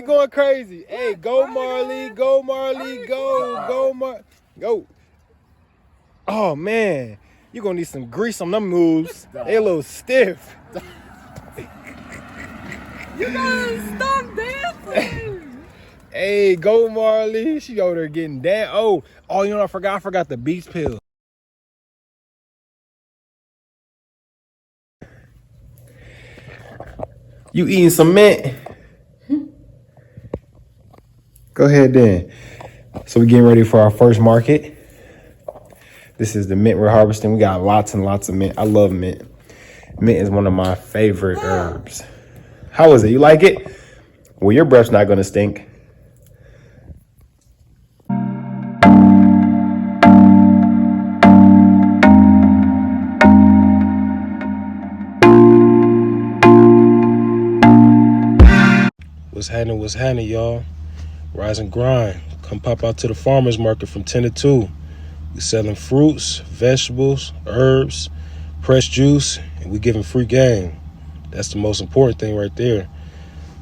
going crazy. Hey, go Marley, go Marley, go. Oh man, you gonna need some grease on them moves. They a little stiff. You gotta stop dancing. Hey, go Marley. She over there getting down. Oh, you know what I forgot the beach pill. You eating some mint? Go ahead then. So we're getting ready for our first market. This is the mint we're harvesting. We got lots and lots of mint. I love mint. Mint is one of my favorite herbs. How is it? You like it? Well, your breath's not gonna stink. What's happening, y'all? Rise and grind. Come pop out to the farmer's market from 10 to 2. We selling fruits, vegetables, herbs, fresh juice, and we giving free game. That's the most important thing right there.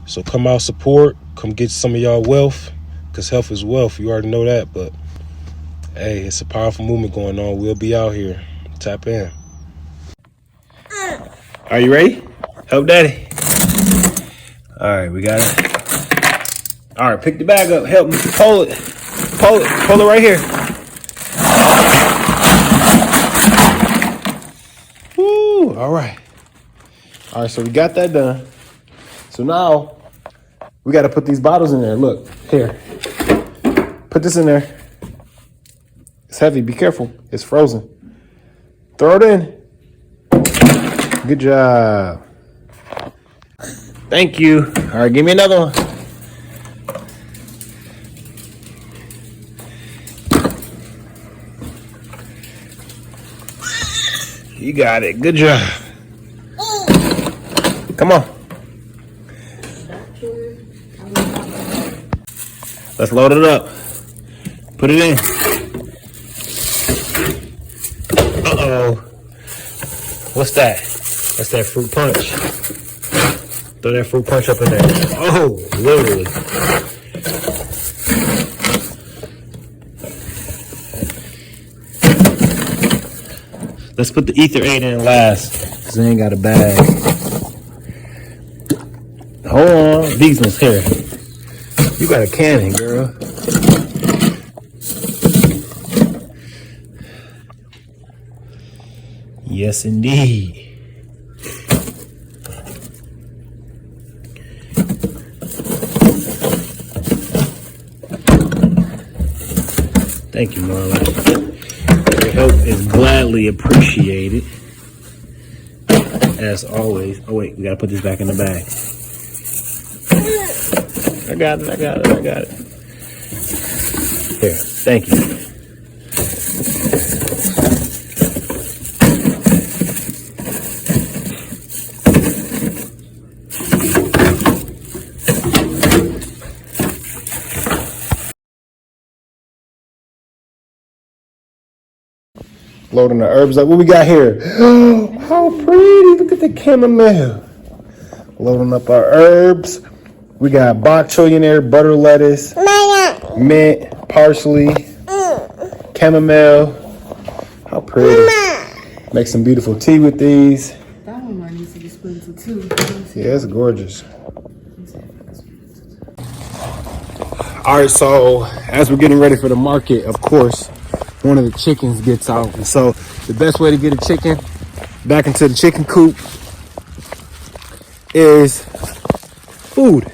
So come out, support, come get some of y'all wealth, because health is wealth. You already know that, but hey, it's a powerful movement going on. We'll be out here. Tap in. Are you ready? Help daddy. All right, we got it. All right, pick the bag up. Help me. Pull it. Pull it right here. Woo, all right. All right, so we got that done. So now we got to put these bottles in there. Look, here. Put this in there. It's heavy. Be careful. It's frozen. Throw it in. Good job. Thank you. All right, give me another one. You got it. Good job. Come on. Let's load it up. Put it in. Uh-oh. What's that? That's that fruit punch. Throw that fruit punch up in there. Oh, literally. Let's put the Ether 8 in last, because they ain't got a bag. Hold on. Beesman's here. You got a cannon, girl. Yes, indeed. Thank you, Marlon. Your help is gladly appreciated. As always. Oh, wait, we gotta put this back in the bag. I got it. Here, thank you. Loading the herbs up. What we got here? Oh, how pretty. Look at the chamomile. Loading up our herbs. We got bok choy in there, butter lettuce, mint, parsley, chamomile. How pretty. Make some beautiful tea with these. That one might need to be split into two. Yeah, it's gorgeous. All right, so as we're getting ready for the market, of course, one of the chickens gets out. And so the best way to get a chicken back into the chicken coop is food.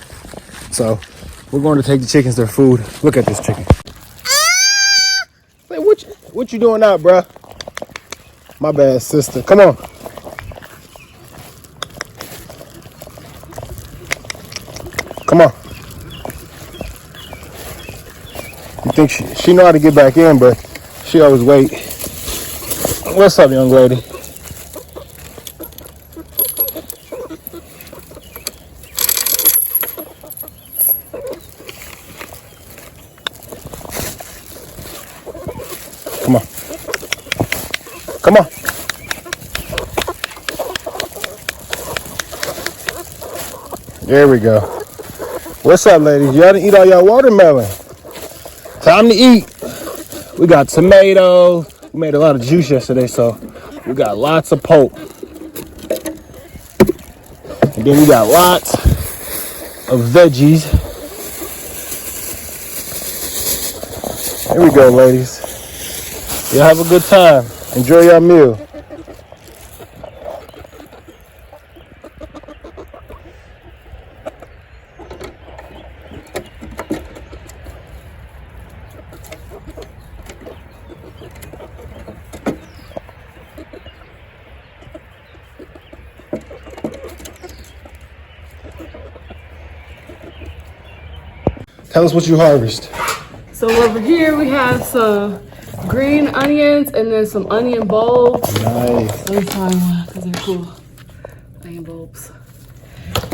So we're going to take the chickens their food. Look at this chicken. Hey, what you doing out, bruh? My bad, sister. Come on. Come on. You think she know how to get back in, but she always wait. What's up, young lady? Come on. Come on. There we go. What's up, ladies? Y'all done eat all y'all watermelon. Time to eat. We got tomatoes. We made a lot of juice yesterday, so we got lots of pulp. And then we got lots of veggies. Here we go, ladies. Y'all have a good time. Enjoy your meal. Tell us what you harvest. So over here we have some green onions and then some onion bulbs. Nice. Those are because they're cool. Onion bulbs.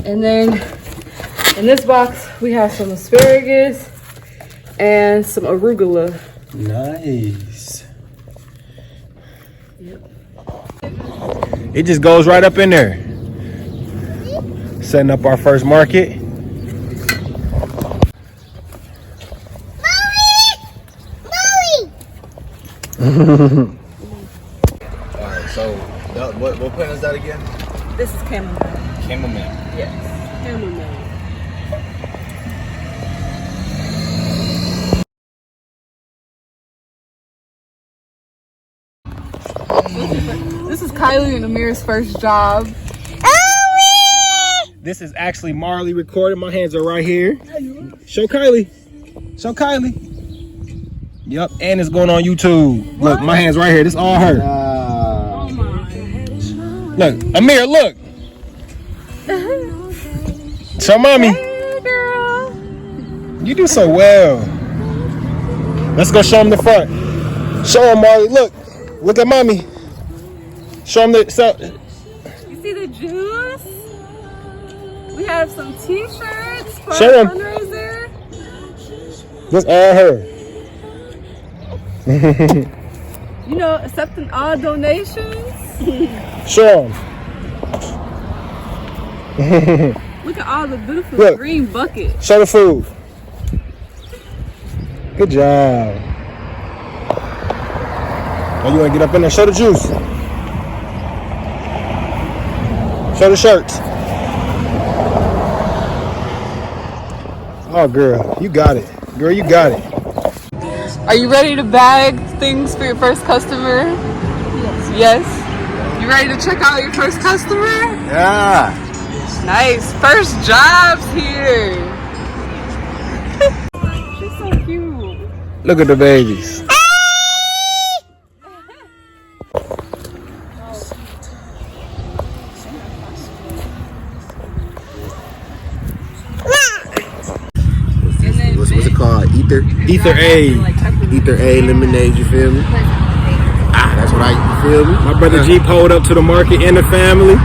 And then in this box we have some asparagus and some arugula. Nice. Yep. It just goes right up in there. Setting up our first market. Alright, so what plant is that again? This is chamomile. Chamomile. Yes. Chamomile. This is Kylie and Amir's first job. This is actually Marley recorded. My hands are right here. Show Kylie. Show Kylie. Yep, and it's going on YouTube. Look, my hands right here. This all her. Oh my. Look, Amir, look. Show mommy. Hey girl. You do so well. Let's go show them the front. Show them, Marley. Look. Look at mommy. Show them the... So, You see the juice? We have some t-shirts for Show our 'em. fundraiser. this all her. You know, accepting all donations. Show them. Look at all the beautiful Look. green buckets. Show the food. Good job. Oh, you want to get up in there? Show the juice. Show the shirts. Oh, girl, you got it. Girl, you got it. Are you ready to bag things for your first customer? Yes. Yes? You ready to check out your first customer? Yeah. Nice. First jobs here. She's so cute. Look at the babies. What's it called? Ether? Ether A. Ether A lemonade, you feel me? Ah, that's what you feel me? My brother G pulled up to the market and the family.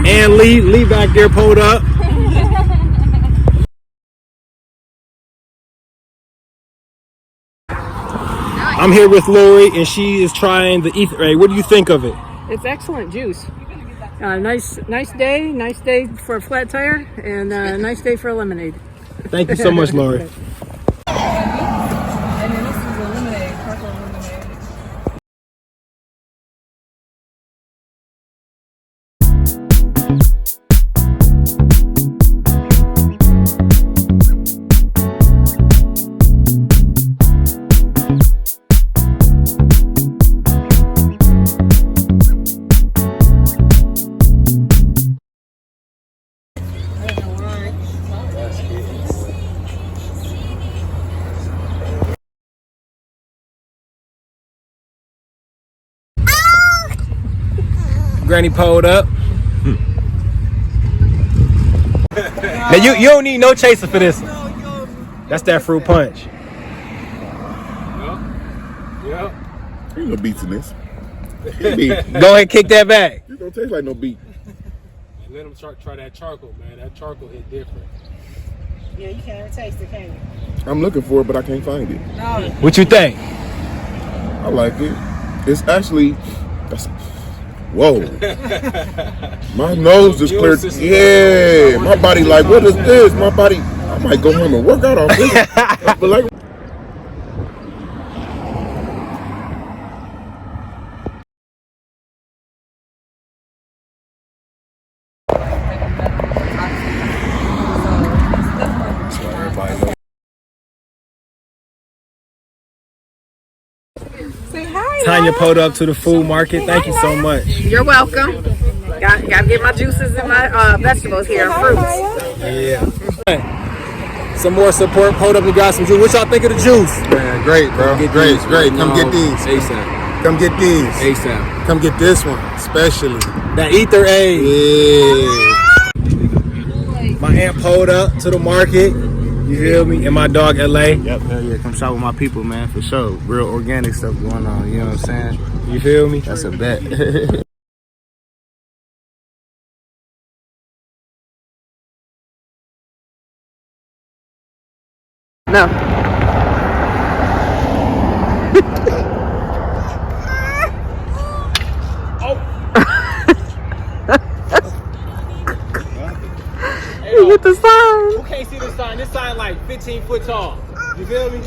And Lee back there pulled up. I'm here with Lori and she is trying the Ether A. What do you think of it? It's excellent juice. Nice day for a flat tire, and nice day for a lemonade. Thank you so much, Lori. And then this is a lemonade, purple lemonade. Granny pulled up. Now you don't need no chaser for this. That's that fruit punch. Yep. Ain't no beats in this. Go ahead and kick that back. It don't taste like no beat. Let them try that charcoal, man. That charcoal hit different. Yeah, you can't even taste it, can you? I'm looking for it, but I can't find it. What you think? I like it. It's actually, Whoa. My nose just cleared. Yeah. My body like, what is this? My body, I might go home and work out on this. But like, Tanya pulled up to the food market. Thank you so much. You're welcome. Got to get my juices and my vegetables here, fruits. Yeah. Some more support. Pulled up and got some juice. What y'all think of the juice? Man, great, bro. Great. Come get these. ASAP. Come get these. ASAP. Come get this one, especially. That Ether A. Yeah. My aunt pulled up to the market. You feel me? And my dog LA. Yep, hell yeah. Come shop with my people, man, for sure. Real organic stuff going on, you know what I'm saying? You feel me? That's a bet. No. You get the sign. Who can't see the sign? This sign like 15 foot tall. You feel me?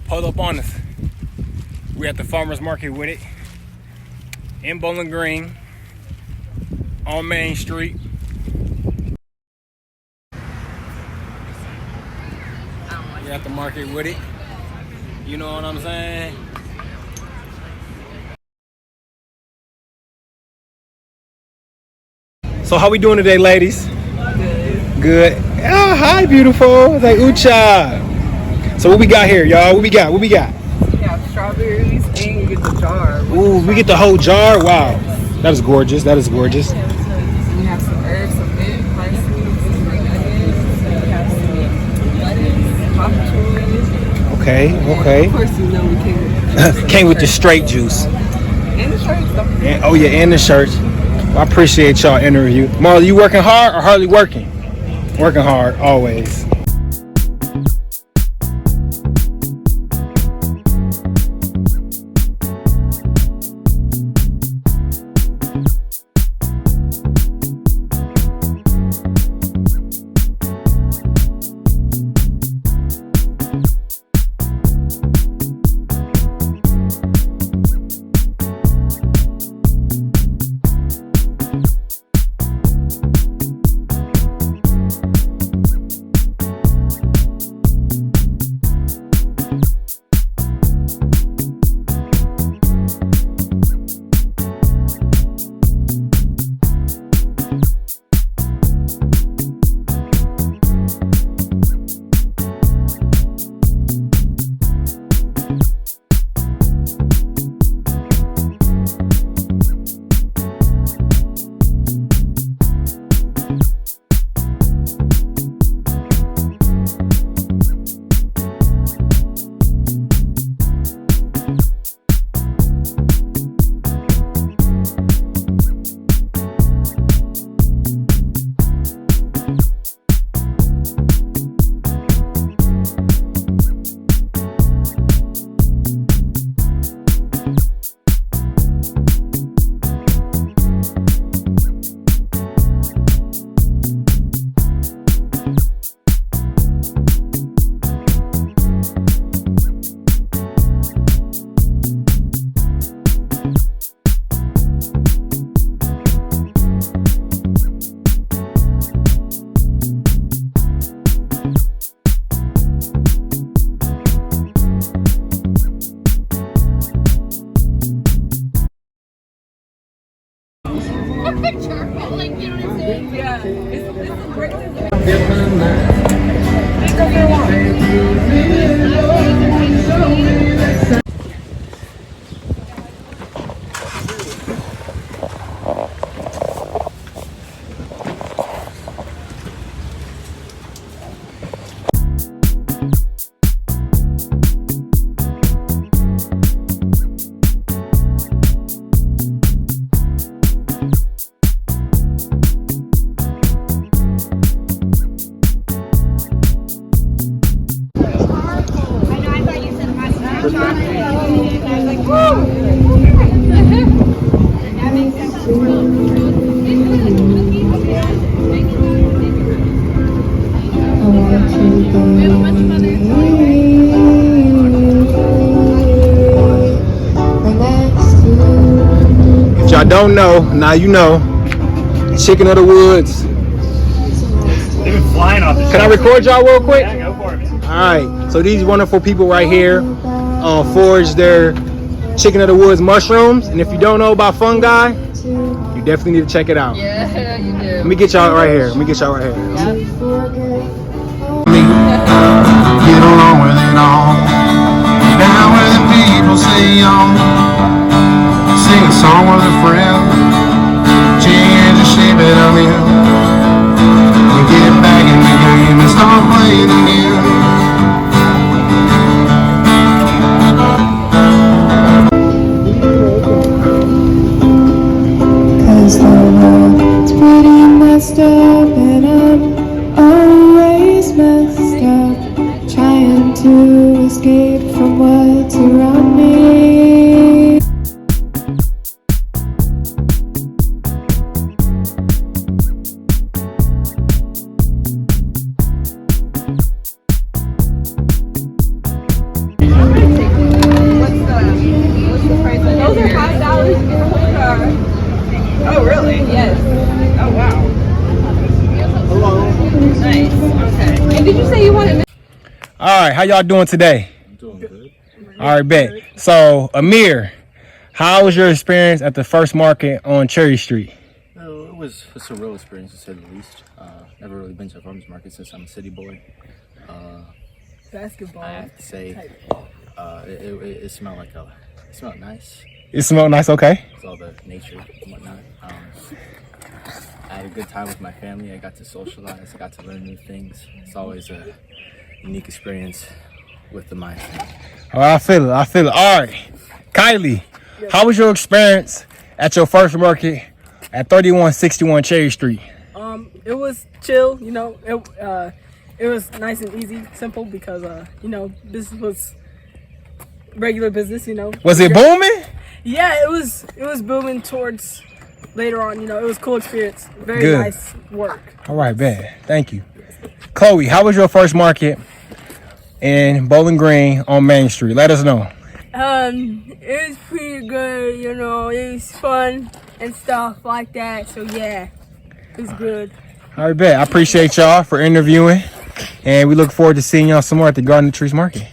Pulled up on us. We at the farmers market with it in Bowling Green on Main Street. We at the market with it. You know what I'm saying? So how we doing today, ladies? Good. Oh, hi, beautiful. Like Ucha. So what we got here, y'all? What we got? We have strawberries and you get the jar. Ooh, we get the whole jar. Wow, that is gorgeous. That is gorgeous. We have some herbs, some mint, parsley, some onions. We have some lettuce, bok choy. Okay. Of course, you know we Came with the straight juice. and the shirts. Don't forget. Oh yeah, and the shirts. Well, I appreciate y'all interview. Marla, you working hard or hardly working? Working hard, always. If y'all don't know, now you know. Chicken of the Woods. They've been flying off the Can I record y'all real quick? Yeah, go for it. Alright, so these wonderful people right here forage their Chicken of the Woods mushrooms. And if you don't know about fungi, you definitely need to check it out. Yeah, you do. Let me get y'all right here. Let me get y'all right here. Get along with it all. Down where the people say sing a song with a friend. Change the shape that I'm in. And get back in the game and start playing again. Cause the world's pretty messed up and I'm always messed up, trying to escape from what's around me. Those are $5 Oh, really? Yes. Oh, wow. Nice. Okay. And did you say you wanted? Alright, how y'all doing today? I'm doing good. Alright, bet. So, Amir, how was your experience at the first market on Cherry Street? Oh, it was a surreal experience to say the least. Never really been to a farmer's market since I'm a city boy. Basketball. I have to say, it smelled like it smelled nice. It smelled nice, okay? With all the nature and whatnot. I had a good time with my family. I got to socialize. I got to learn new things. It's always a unique experience with the Maya family. Oh, I feel it. Alright, Kylie, how was your experience at your first market at 3161 Cherry Street? It was chill, you know. It was nice and easy, simple because you know, business was regular business, you know. Was it booming? Yeah, it was booming towards later on, you know. It was a cool experience. Very Good. nice work. Alright, bet. Thank you. Chloe, how was your first market in Bowling Green on Main Street? Let us know. It was pretty good, you know. It was fun and stuff like that. So yeah, it was good. Alright, bet. I appreciate y'all for interviewing, and we look forward to seeing y'all some more at the Garden of Trees Market.